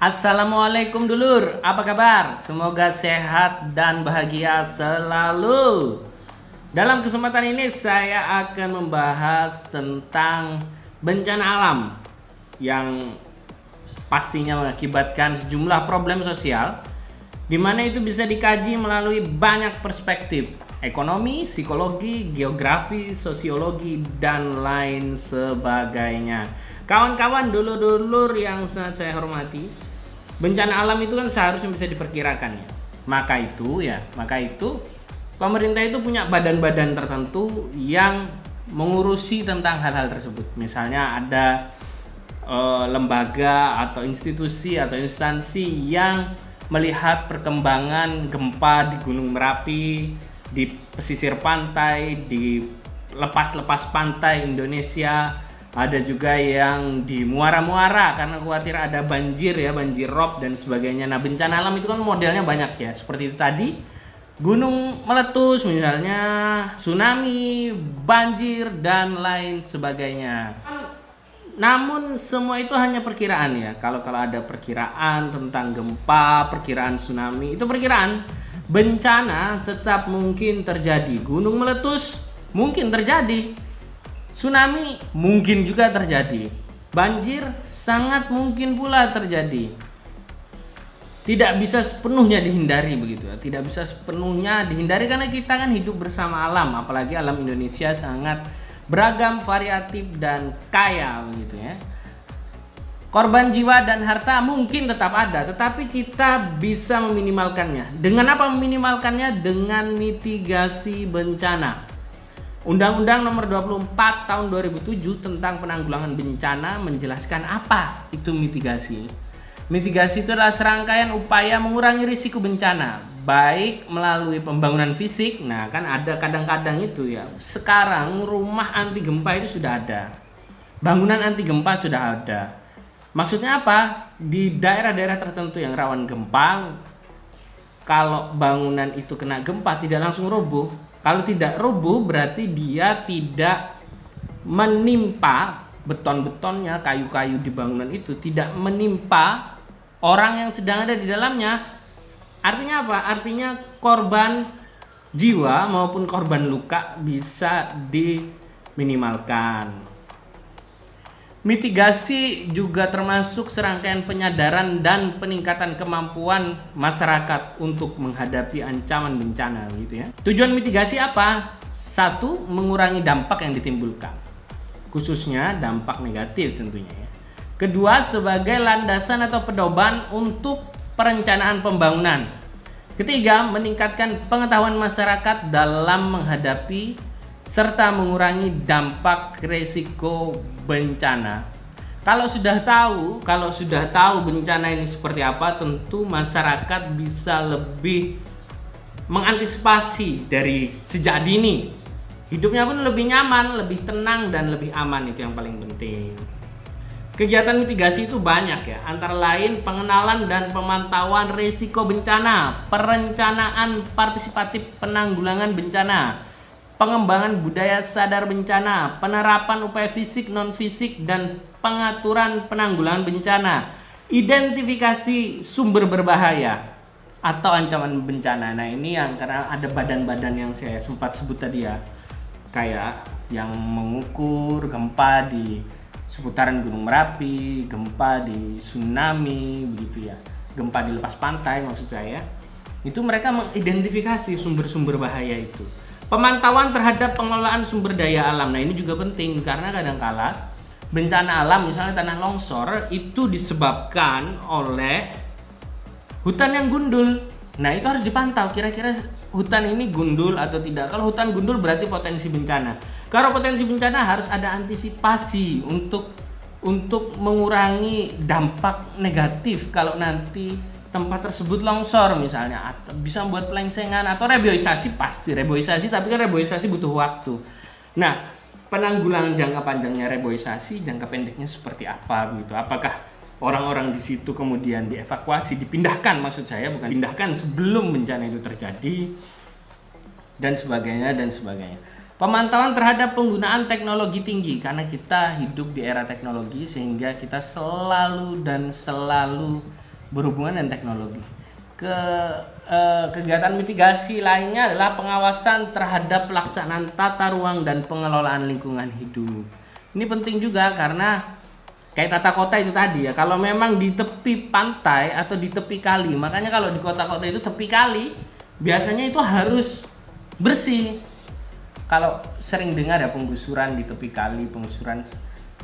Assalamualaikum dulur, apa kabar? Semoga sehat dan bahagia selalu. Dalam kesempatan ini saya akan membahas tentang bencana alam yang pastinya mengakibatkan sejumlah problem sosial, di mana itu bisa dikaji melalui banyak perspektif: ekonomi, psikologi, geografi, sosiologi, dan lain sebagainya. Kawan-kawan, dulur-dulur yang sangat saya hormati, bencana alam itu kan seharusnya bisa diperkirakan ya. Maka itu pemerintah itu punya badan-badan tertentu yang mengurusi tentang hal-hal tersebut. Misalnya ada lembaga atau institusi atau instansi yang melihat perkembangan gempa di Gunung Merapi, di pesisir pantai, di lepas-lepas pantai Indonesia. Ada juga yang di muara-muara karena khawatir ada banjir rob dan sebagainya. Nah, bencana alam itu kan modelnya banyak ya. Seperti itu tadi, gunung meletus misalnya, tsunami, banjir, dan lain sebagainya. Namun semua itu hanya perkiraan ya. Kalau ada perkiraan tentang gempa, perkiraan tsunami, itu perkiraan. Bencana tetap mungkin terjadi. Gunung meletus mungkin terjadi. Tsunami mungkin juga terjadi. Banjir sangat mungkin pula terjadi. Tidak bisa sepenuhnya dihindari begitu ya. Tidak bisa sepenuhnya dihindari karena kita kan hidup bersama alam, apalagi alam Indonesia sangat beragam, variatif, dan kaya begitu ya. Korban jiwa dan harta mungkin tetap ada, tetapi kita bisa meminimalkannya. Dengan apa meminimalkannya? Dengan mitigasi bencana. Undang-Undang Nomor 24 Tahun 2007 tentang penanggulangan bencana menjelaskan apa itu mitigasi. Mitigasi itu adalah serangkaian upaya mengurangi risiko bencana, baik melalui pembangunan fisik. Nah, kan ada kadang-kadang itu ya. Sekarang rumah anti gempa itu sudah ada. Bangunan anti gempa sudah ada. Maksudnya apa? Di daerah-daerah tertentu yang rawan gempa, kalau bangunan itu kena gempa tidak langsung roboh. Kalau tidak roboh berarti dia tidak menimpa beton-betonnya, kayu-kayu di bangunan itu tidak menimpa orang yang sedang ada di dalamnya. Artinya apa? Artinya korban jiwa maupun korban luka bisa diminimalkan. Mitigasi juga termasuk serangkaian penyadaran dan peningkatan kemampuan masyarakat untuk menghadapi ancaman bencana gitu ya. Tujuan mitigasi apa? Satu, mengurangi dampak yang ditimbulkan, khususnya dampak negatif tentunya ya. Kedua, sebagai landasan atau pedoman untuk perencanaan pembangunan. Ketiga, meningkatkan pengetahuan masyarakat dalam menghadapi serta mengurangi dampak risiko bencana. Kalau sudah tahu bencana ini seperti apa, tentu masyarakat bisa lebih mengantisipasi dari sejak dini. Hidupnya pun lebih nyaman, lebih tenang, dan lebih aman. Itu yang paling penting. Kegiatan mitigasi itu banyak ya, antara lain pengenalan dan pemantauan risiko bencana, perencanaan partisipatif penanggulangan bencana, pengembangan budaya sadar bencana, penerapan upaya fisik, non-fisik, dan pengaturan penanggulangan bencana, identifikasi sumber berbahaya atau ancaman bencana. Nah, ini yang karena ada badan-badan yang saya sempat sebut tadi ya, kayak yang mengukur gempa di seputaran Gunung Merapi, gempa di tsunami begitu ya, gempa di lepas pantai maksud saya. Itu mereka mengidentifikasi sumber-sumber bahaya itu. Pemantauan terhadap pengelolaan sumber daya alam. Nah, ini juga penting karena kadang-kala bencana alam misalnya tanah longsor itu disebabkan oleh hutan yang gundul. Nah, itu harus dipantau kira-kira hutan ini gundul atau tidak. Kalau hutan gundul berarti potensi bencana. Kalau potensi bencana harus ada antisipasi untuk mengurangi dampak negatif kalau nanti tempat tersebut longsor misalnya, atau bisa membuat pelengsengan atau reboisasi. Pasti reboisasi, tapi kan reboisasi butuh waktu. Nah, penanggulangan jangka panjangnya reboisasi, jangka pendeknya seperti apa gitu? Apakah orang-orang di situ kemudian dievakuasi, dipindahkan, maksud saya bukan pindahkan sebelum bencana itu terjadi, dan sebagainya dan sebagainya. Pemantauan terhadap penggunaan teknologi tinggi, karena kita hidup di era teknologi sehingga kita selalu berhubungan dengan teknologi. Kegiatan mitigasi lainnya adalah pengawasan terhadap pelaksanaan tata ruang dan pengelolaan lingkungan hidup. Ini penting juga karena kayak tata kota itu tadi ya, kalau memang di tepi pantai atau di tepi kali, makanya kalau di kota-kota itu tepi kali biasanya itu harus bersih. Kalau sering dengar ya penggusuran di tepi kali, penggusuran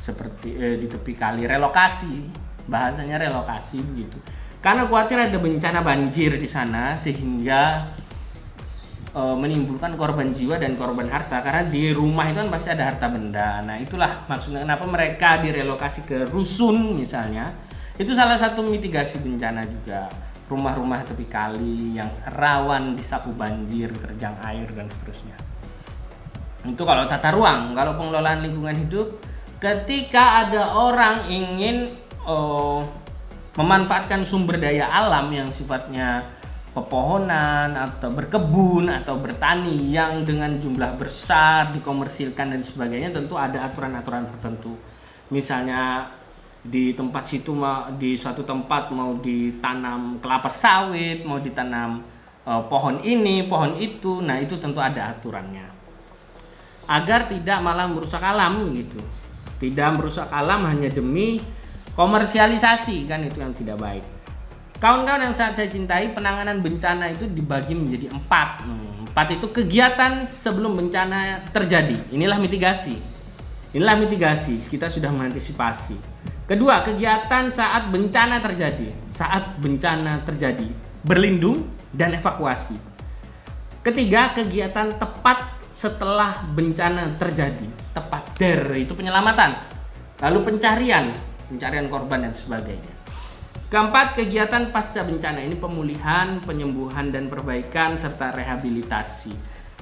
seperti di tepi kali, relokasi, bahasanya relokasi begitu. Karena khawatir ada bencana banjir di sana sehingga menimbulkan korban jiwa dan korban harta, karena di rumah itu kan pasti ada harta benda. Nah, itulah maksudnya kenapa mereka direlokasi ke rusun misalnya. Itu salah satu mitigasi bencana juga. Rumah-rumah tepi kali yang rawan disapu banjir, terjang air dan seterusnya. Itu kalau tata ruang. Kalau pengelolaan lingkungan hidup, ketika ada orang ingin memanfaatkan sumber daya alam yang sifatnya pepohonan atau berkebun atau bertani yang dengan jumlah besar dikomersilkan dan sebagainya, tentu ada aturan-aturan tertentu. Misalnya di tempat situ, di suatu tempat mau ditanam kelapa sawit, mau ditanam pohon ini, pohon itu, nah itu tentu ada aturannya. Agar tidak malah merusak alam gitu. Tidak merusak alam hanya demi komersialisasi, kan itu yang tidak baik. Kawan-kawan yang sangat saya cintai, penanganan bencana itu dibagi menjadi 4. 4 itu kegiatan sebelum bencana terjadi. Inilah mitigasi. Kita sudah mengantisipasi. Kedua, kegiatan saat bencana terjadi. Berlindung dan evakuasi. Ketiga, kegiatan tepat setelah bencana terjadi. Tepat itu penyelamatan. Lalu pencarian korban dan sebagainya. Keempat, kegiatan pasca bencana, ini pemulihan, penyembuhan dan perbaikan serta rehabilitasi.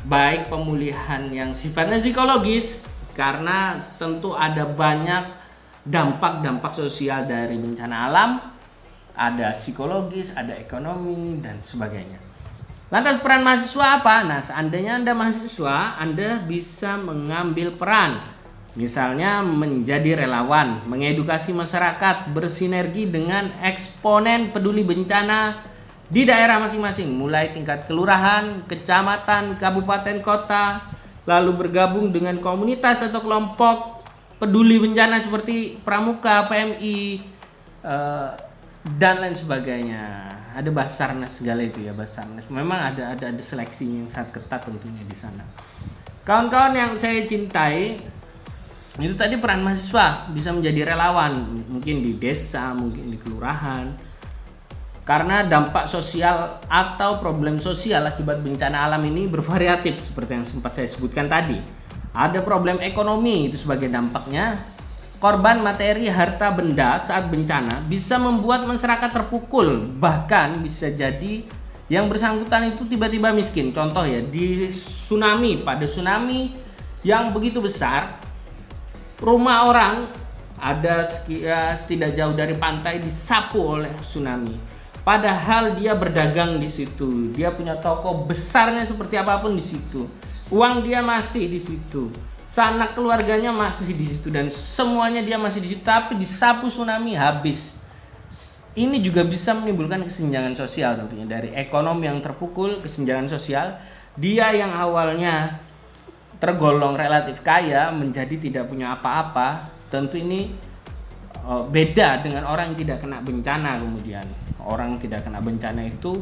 Baik pemulihan yang sifatnya psikologis, karena tentu ada banyak dampak sosial dari bencana alam, ada psikologis, ada ekonomi dan sebagainya. Lantas peran mahasiswa apa? Nah, seandainya Anda mahasiswa, Anda bisa mengambil peran. Misalnya menjadi relawan, mengedukasi masyarakat, bersinergi dengan eksponen peduli bencana di daerah masing-masing, mulai tingkat kelurahan, kecamatan, kabupaten, kota, lalu bergabung dengan komunitas atau kelompok peduli bencana seperti Pramuka, PMI, dan lain sebagainya. Ada Basarnas segala itu ya, Basarnas. Memang ada seleksinya yang sangat ketat tentunya di sana. Kawan-kawan yang saya cintai, itu tadi peran mahasiswa bisa menjadi relawan, mungkin di desa, mungkin di kelurahan. Karena dampak sosial atau problem sosial akibat bencana alam ini bervariatif seperti yang sempat saya sebutkan tadi. Ada problem ekonomi, itu sebagai dampaknya. Korban materi, harta benda saat bencana bisa membuat masyarakat terpukul, bahkan bisa jadi yang bersangkutan itu tiba-tiba miskin. Contoh ya, pada tsunami yang begitu besar, rumah orang ada tidak jauh dari pantai disapu oleh tsunami. Padahal dia berdagang di situ, dia punya toko besarnya seperti apapun di situ, uang dia masih di situ, sanak keluarganya masih di situ, dan semuanya dia masih di situ. Tapi disapu tsunami habis. Ini juga bisa menimbulkan kesenjangan sosial tentunya, dari ekonomi yang terpukul, kesenjangan sosial. Dia yang awalnya tergolong relatif kaya menjadi tidak punya apa-apa. Tentu ini beda dengan orang yang tidak kena bencana. Kemudian orang tidak kena bencana itu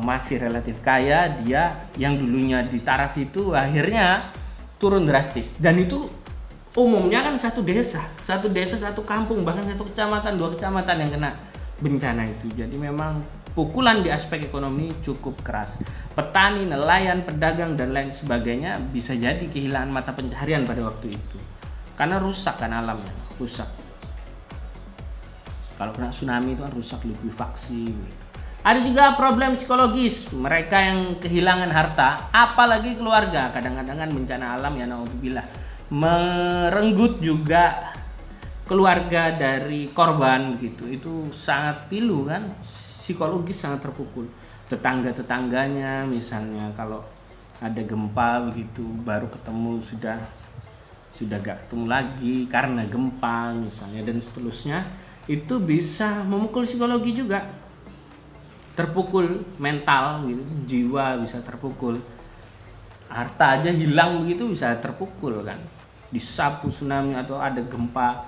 masih relatif kaya, dia yang dulunya di taraf itu akhirnya turun drastis. Dan itu umumnya kan satu desa, satu kampung, bahkan satu kecamatan, 2 kecamatan yang kena bencana itu. Jadi memang pukulan di aspek ekonomi cukup keras. Petani, nelayan, pedagang dan lain sebagainya bisa jadi kehilangan mata pencaharian pada waktu itu. Karena rusak kan alamnya, rusak. Kalau kena tsunami itu kan rusak likuifaksi gitu. Ada juga problem psikologis, mereka yang kehilangan harta, apalagi keluarga. Kadang-kadang kan bencana alam ya naudzubillah merenggut juga keluarga dari korban gitu. Itu sangat pilu kan, psikologis sangat terpukul. Tetangga-tetangganya misalnya kalau ada gempa begitu, baru ketemu sudah gak ketemu lagi karena gempa misalnya, dan seterusnya. itu bisa memukul psikologi juga, terpukul mental gitu, jiwa bisa terpukul, harta aja hilang begitu bisa terpukul kan, disapu tsunami atau ada gempa,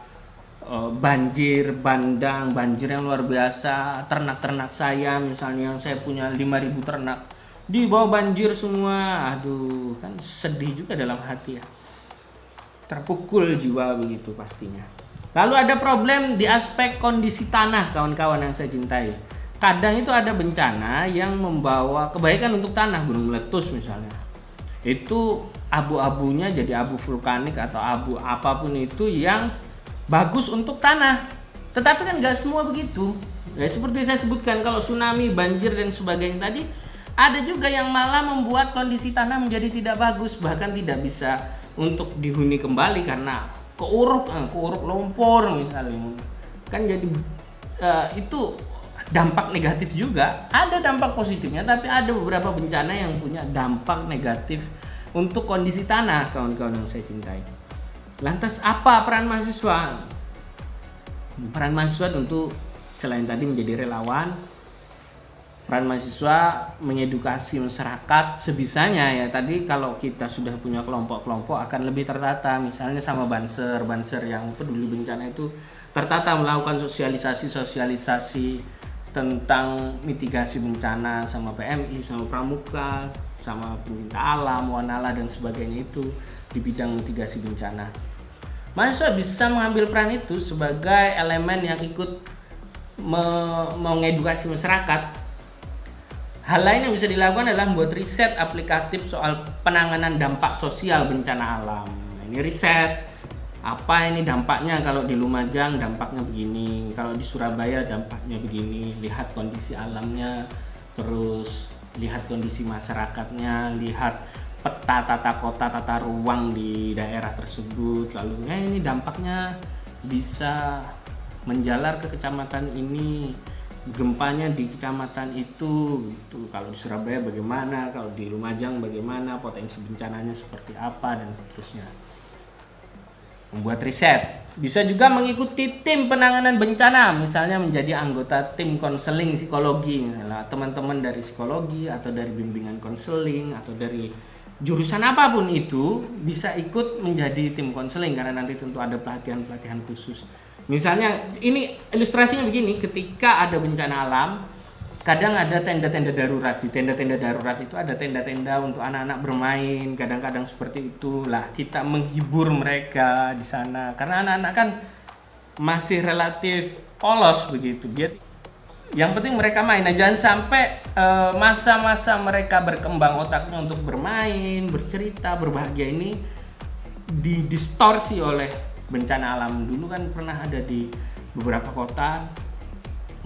banjir bandang, banjir yang luar biasa, ternak-ternak saya misalnya, yang saya punya 5.000 ternak di bawah banjir semua, aduh kan sedih juga dalam hati ya, terpukul jiwa begitu pastinya. Lalu ada problem di aspek kondisi tanah, kawan-kawan yang saya cintai. Kadang itu ada bencana yang membawa kebaikan untuk tanah, gunung meletus misalnya. Itu abu-abunya jadi abu vulkanik atau abu apapun itu yang bagus untuk tanah. Tetapi kan nggak semua begitu. Ya, seperti saya sebutkan, kalau tsunami, banjir dan sebagainya tadi, ada juga yang malah membuat kondisi tanah menjadi tidak bagus, bahkan tidak bisa untuk dihuni kembali karena keuruk lumpur misalnya. Kan jadi itu dampak negatif juga. Ada dampak positifnya, tapi ada beberapa bencana yang punya dampak negatif untuk kondisi tanah, kawan-kawan yang saya cintai. Lantas apa peran mahasiswa? Peran mahasiswa tentu selain tadi menjadi relawan, peran mahasiswa mengedukasi masyarakat sebisanya ya. Tadi kalau kita sudah punya kelompok-kelompok akan lebih tertata, misalnya sama banser yang peduli bencana itu tertata melakukan sosialisasi tentang mitigasi bencana sama PMI, sama Pramuka, sama pencinta alam, Wanala dan sebagainya itu di bidang mitigasi bencana. Mahasiswa bisa mengambil peran itu sebagai elemen yang ikut mengedukasi masyarakat. Hal lain yang bisa dilakukan adalah membuat riset aplikatif soal penanganan dampak sosial bencana alam. Nah, ini riset, apa ini dampaknya kalau di Lumajang dampaknya begini, kalau di Surabaya dampaknya begini, lihat kondisi alamnya, terus lihat kondisi masyarakatnya, lihat peta tata kota, tata ruang di daerah tersebut, lalu ini dampaknya bisa menjalar ke kecamatan ini, gempanya di kecamatan itu, kalau di Surabaya bagaimana, kalau di Lumajang bagaimana, potensi bencananya seperti apa dan seterusnya. Membuat riset, bisa juga mengikuti tim penanganan bencana, misalnya menjadi anggota tim konseling psikologi, misalnya teman-teman dari psikologi atau dari bimbingan konseling atau dari jurusan apapun itu bisa ikut menjadi tim konseling, karena nanti tentu ada pelatihan-pelatihan khusus. Misalnya ini ilustrasinya begini, ketika ada bencana alam, kadang ada tenda-tenda darurat. Di tenda-tenda darurat itu ada tenda-tenda untuk anak-anak bermain, kadang-kadang seperti itulah kita menghibur mereka di sana, karena anak-anak kan masih relatif polos begitu. Yang penting mereka main, nah, jangan sampai masa-masa mereka berkembang otaknya untuk bermain, bercerita, berbahagia ini didistorsi oleh bencana alam. Dulu kan pernah ada di beberapa kota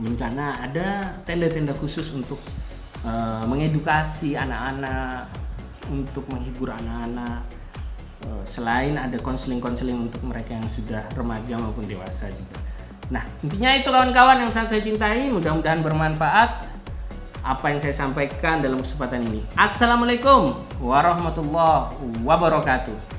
bencana, ada tenda-tenda khusus untuk mengedukasi anak-anak, untuk menghibur anak-anak. Selain ada konseling-konseling untuk mereka yang sudah remaja maupun dewasa juga. Nah, intinya itu kawan-kawan yang sangat saya cintai, mudah-mudahan bermanfaat apa yang saya sampaikan dalam kesempatan ini. Assalamualaikum warahmatullahi wabarakatuh.